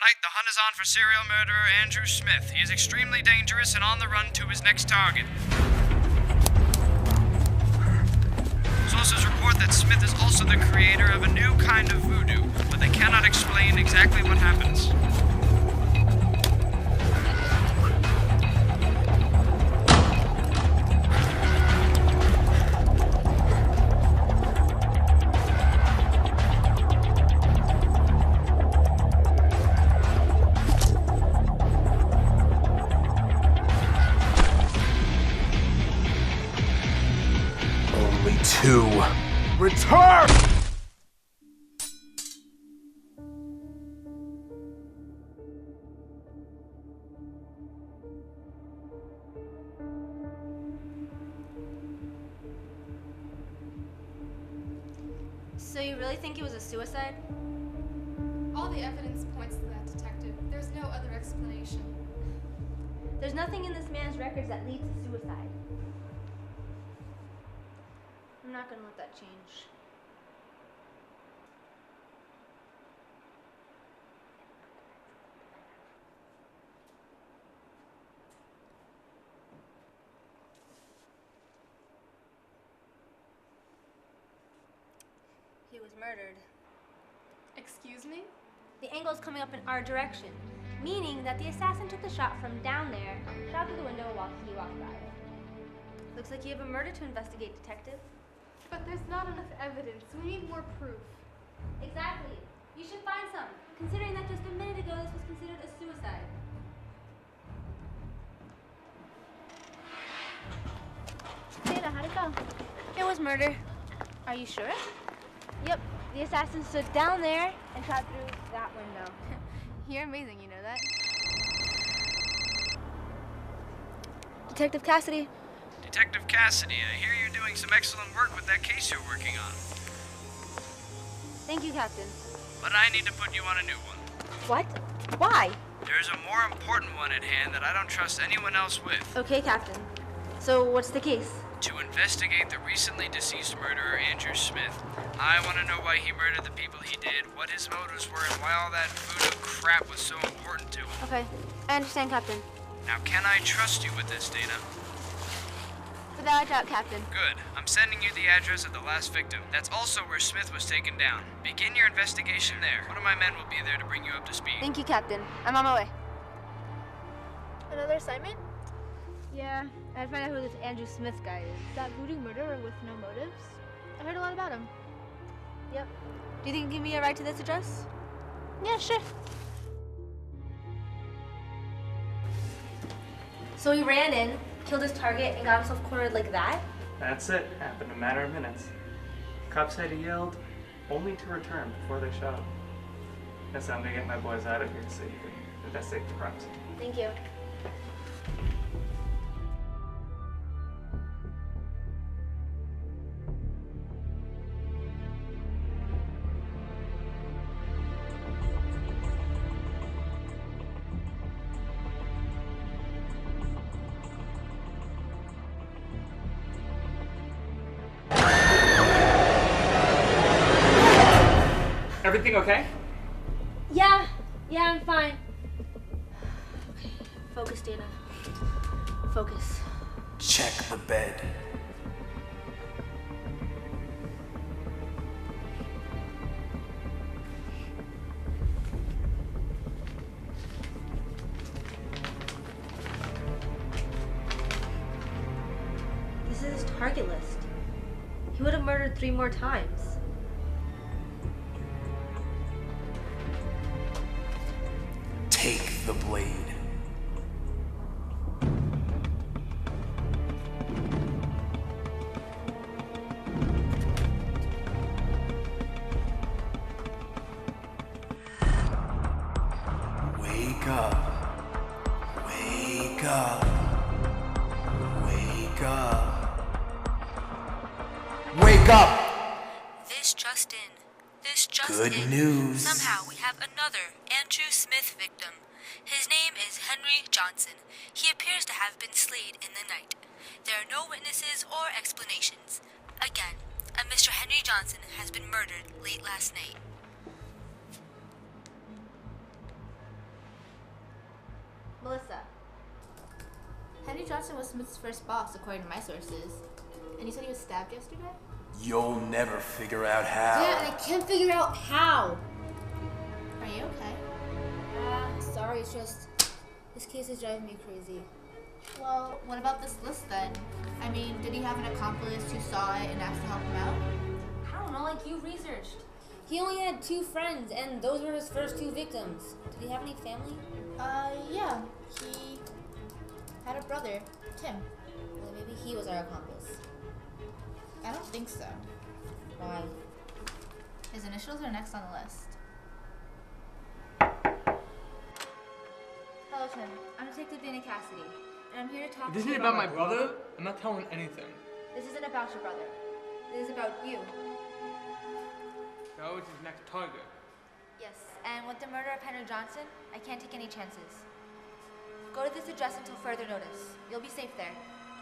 Tonight, the hunt is on for serial murderer Andrew Smith. He is extremely dangerous and on the run to his next target. Sources report that Smith is also the creator of a new kind of voodoo, but they cannot explain exactly what happens. Two. Return! So you really think it was a suicide? All the evidence points to that, Detective. There's no other explanation. There's nothing in this man's records that leads to suicide. I'm not gonna let that change. He was murdered. Excuse me? The angle's coming up in our direction, meaning that the assassin took the shot from down there, shot through the window while he walked by. Looks like you have a murder to investigate, Detective. But there's not enough evidence. We need more proof. Exactly. You should find some, considering that just a minute ago this was considered a suicide. Dana, how'd it go? It was murder. Are you sure? Yep. The assassin stood down there and shot through that window. You're amazing, you know that? Detective Cassidy. Detective Cassidy, I hear you're doing some excellent work with that case you're working on. Thank you, Captain. But I need to put you on a new one. What? Why? There's a more important one at hand that I don't trust anyone else with. Okay, Captain. So what's the case? To investigate the recently deceased murderer Andrew Smith. I want to know why he murdered the people he did, what his motives were, and why all that voodoo crap was so important to him. Okay, I understand, Captain. Now, can I trust you with this, Dana? Without a doubt, Captain. Good. I'm sending you the address of the last victim. That's also where Smith was taken down. Begin your investigation there. One of my men will be there to bring you up to speed. Thank you, Captain. I'm on my way. Another assignment? Yeah, I had to find out who this Andrew Smith guy is. That voodoo murderer with no motives? I heard a lot about him. Yep. Do you think you can give me a ride to this address? Yeah, sure. So he ran in, killed his target, and got himself cornered like that? That's it. Happened in a matter of minutes. Cops said he yelled, only to return before they shot him. Guess I'm gonna get my boys out of here so you can investigate the crimes. Thank you. Everything okay? Yeah, I'm fine. Okay, focus, Dana. Focus. Check the bed. This is his target list. He would have murdered 3 more times. Take the blade. Wake up. Wake up. Wake up. Wake up! This just in. This just Good in. news. Somehow we have another Andrew Smith victim. His name is Henry Johnson. He appears to have been slayed in the night. There are no witnesses or explanations. Again, a Mr. Henry Johnson has been murdered late last night. Johnson was Smith's first boss, according to my sources. And you said he was stabbed yesterday? You'll never figure out how. Yeah, and I can't figure out how. Are you okay? Sorry, it's just this case is driving me crazy. Well, what about this list then? I mean, did he have an accomplice who saw it and asked to help him out? I don't know, like you researched. He only had 2 friends, and those were his first 2 victims. Did he have any family? Yeah. He had a brother, Tim. Well, maybe he was our accomplice. I don't think so. Why? His initials are next on the list. Hello, Tim. I'm Detective Dana Cassidy, and I'm here to talk to This you isn't about my brother. I'm not telling anything. This isn't about your brother. This is about you. That was his next target. Yes, and with the murder of Henry Johnson, I can't take any chances. Go to this address until further notice. You'll be safe there.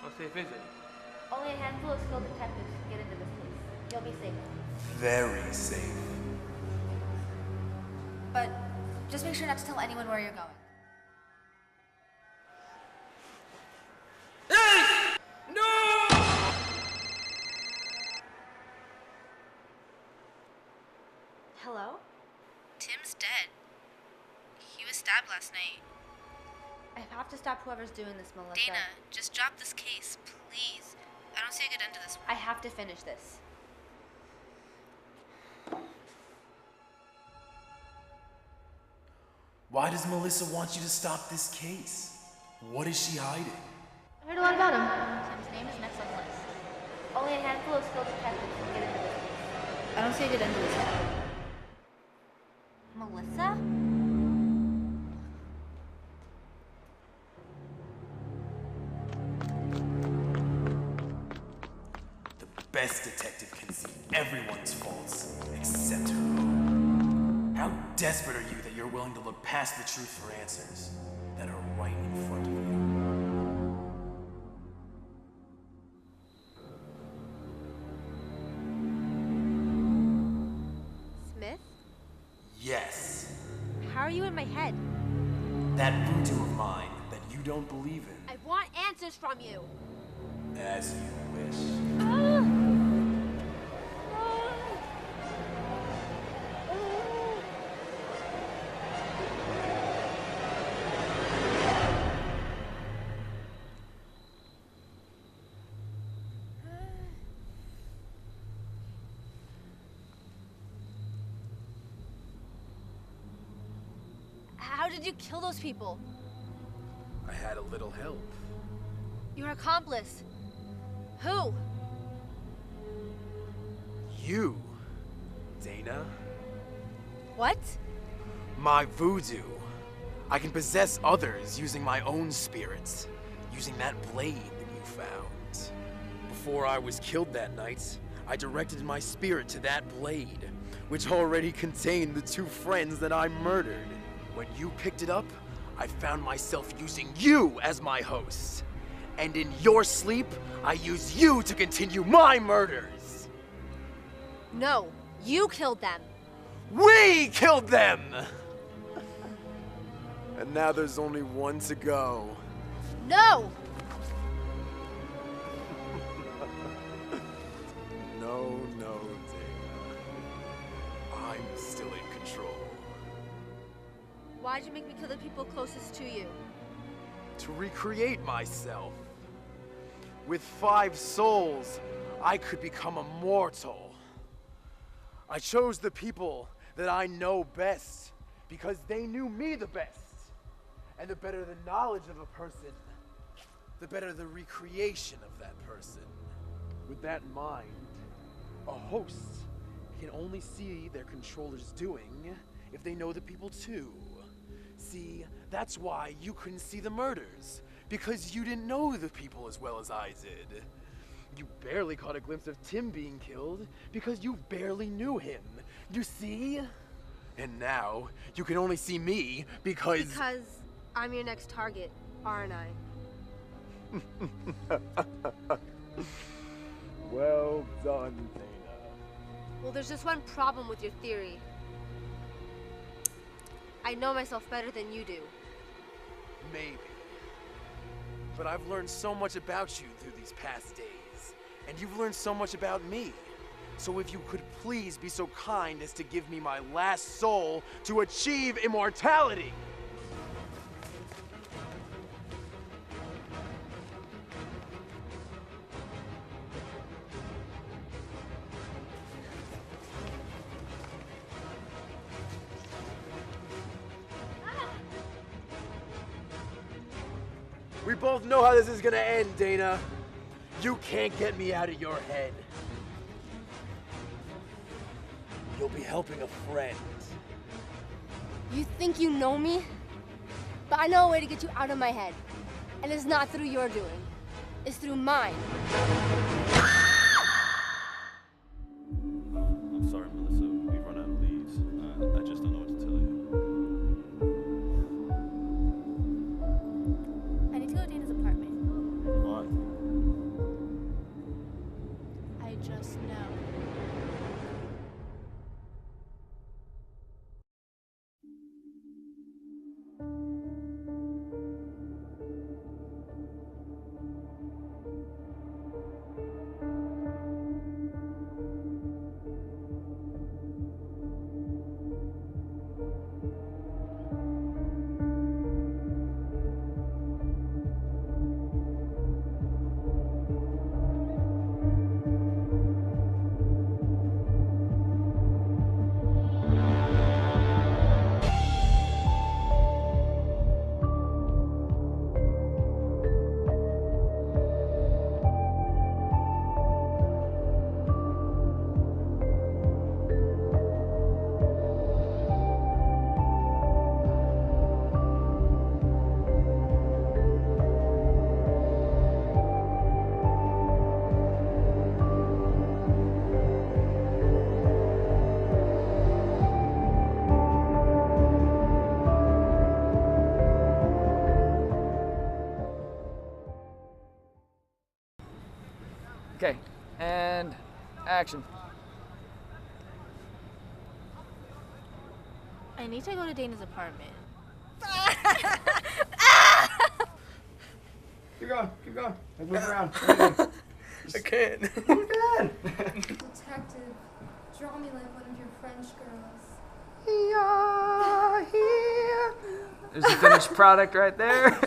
How safe is it? Only a handful of skilled detectives can get into this case. You'll be safe. Very safe. But just make sure not to tell anyone where you're going. Hello? Tim's dead. He was stabbed last night. I have to stop whoever's doing this, Melissa. Dana, just drop this case, please. I don't see a good end to this. I have to finish this. Why does Melissa want you to stop this case? What is she hiding? I heard a lot about him. Tim's name is next on the list. Only a handful of skilled detectives can get into this case. I don't see a good end to this. Melissa? The best detective can see everyone's faults except her own. How desperate are you that you're willing to look past the truth for answers that are right in front of you? Smith? Yes, How are you in my head? that voodoo of mine that you don't believe in. I want answers from you. As you wish. How did you kill those people? I had a little help. Your accomplice. Who? You, Dana. What? My voodoo. I can possess others using my own spirits, using that blade that you found. Before I was killed that night, I directed my spirit to that blade, which already contained the 2 friends that I murdered. When you picked it up, I found myself using you as my host. And in your sleep, I use you to continue my murders. No, you killed them. We killed them! And now there's only one to go. No! No, Dana. I'm still in control. Why'd you make me kill the people closest to you? To recreate myself. With 5 souls, I could become immortal. I chose the people that I know best because they knew me the best. And the better the knowledge of a person, the better the recreation of that person. With that in mind, a host can only see their controllers doing if they know the people too. See, that's why you couldn't see the murders, because you didn't know the people as well as I did. You barely caught a glimpse of Tim being killed because you barely knew him. You see? And now, you can only see me because... Because I'm your next target, aren't I? Well done, Dana. Well, there's just one problem with your theory. I know myself better than you do. Maybe. But I've learned so much about you through these past days, and you've learned so much about me. So if you could please be so kind as to give me my last soul to achieve immortality. We both know how this is gonna end, Dana. You can't get me out of your head. You'll be helping a friend. You think you know me? But I know a way to get you out of my head. And it's not through your doing. It's through mine. I'm sorry, Melissa. We've run out of leads. I just don't know what to tell you. I need to go to Dana's apartment. Why? I just know. Okay, and action. I need to go to Dana's apartment. Keep going. Let's move around. I can't. You can. Detective, draw me like one of your French girls. There's the finished product right there.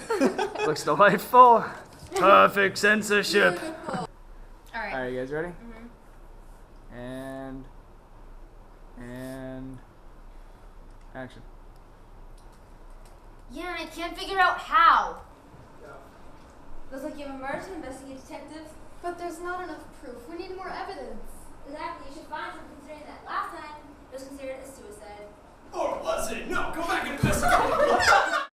Looks delightful. Perfect censorship. Beautiful. Alright, you guys ready? And action. Yeah, and I can't figure out how. Looks like you have a murder to investigate, detective. But there's not enough proof. We need more evidence. Exactly, you should find some, considering that last time it was considered